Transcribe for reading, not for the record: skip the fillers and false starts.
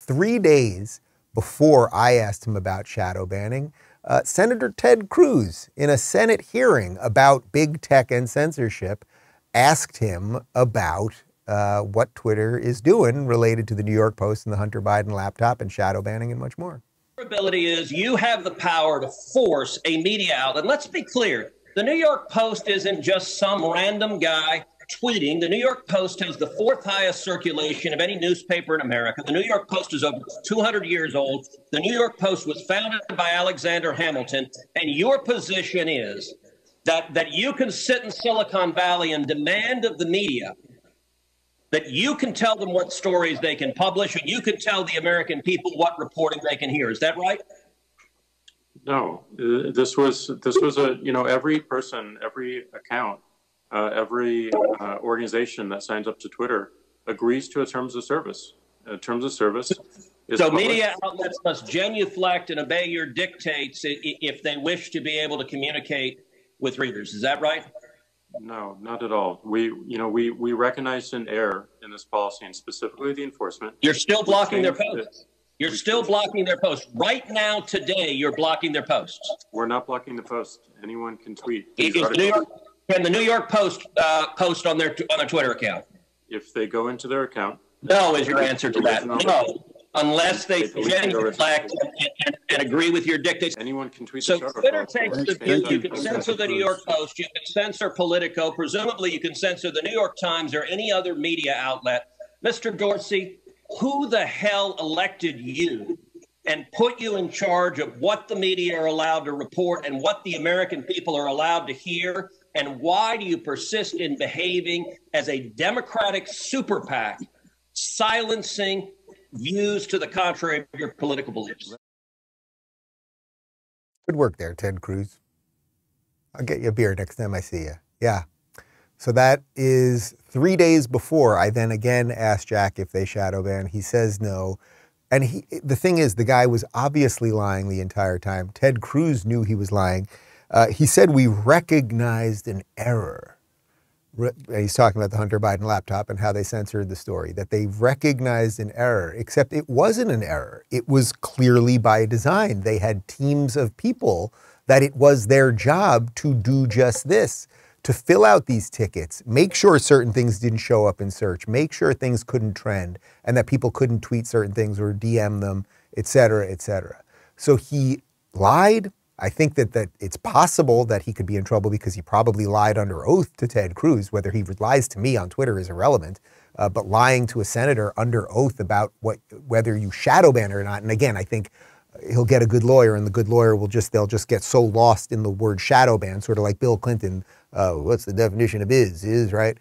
3 days before I asked him about shadow banning, Senator Ted Cruz, in a Senate hearing about big tech and censorship, asked him about what Twitter is doing related to the New York Post and the Hunter Biden laptop and shadow banning and much more. Ability is you have the power to force a media outlet. Let's be clear. The New York Post isn't just some random guy tweeting. The New York Post has the 4th highest circulation of any newspaper in America. The New York Post is over 200 years old. The New York Post was founded by Alexander Hamilton. And your position is that you can sit in Silicon Valley and demand of the media that you can tell them what stories they can publish, and you can tell the American people what reporting they can hear. Is that right? No, this was a, every person, every account, every organization that signs up to Twitter agrees to a terms of service. Terms of service is so public. Media outlets must genuflect and obey your dictates if they wish to be able to communicate with readers. Is that right? No, not at all. We recognized an error in this policy, and specifically the enforcement. You're still blocking their posts. You're still blocking their posts. Right now, today, you're blocking their posts. We're not blocking the post. Anyone can tweet. Can the New York Post post on their Twitter account? If they go into their account. No is your answer to that. No, unless they genuflect and agree with your dictates. Anyone can tweet. So Twitter takes the view you can censor the New York Post, you can censor Politico, presumably you can censor the New York Times or any other media outlet. Mr. Dorsey, who the hell elected you and put you in charge of what the media are allowed to report and what the American people are allowed to hear? And why do you persist in behaving as a Democratic super PAC, silencing views to the contrary of your political beliefs? Good work there, Ted Cruz. I'll get you a beer next time I see you. Yeah. So that is 3 days before I then again asked Jack if they shadow ban. He says no. And the thing is, the guy was obviously lying the entire time. Ted Cruz knew he was lying. He said we recognized an error. He's talking about the Hunter Biden laptop and how they censored the story, that they recognized an error, except it wasn't an error. It was clearly by design. They had teams of people that it was their job to do just this, to fill out these tickets, make sure certain things didn't show up in search, make sure things couldn't trend, and that people couldn't tweet certain things or DM them, et cetera, et cetera. So he lied. I think that it's possible that he could be in trouble because he probably lied under oath to Ted Cruz. Whether he lies to me on Twitter is irrelevant, but lying to a senator under oath about whether you shadow ban or not. And again, I think he'll get a good lawyer, and the good lawyer they'll just get so lost in the word shadow ban, sort of like Bill Clinton. What's the definition of is, right?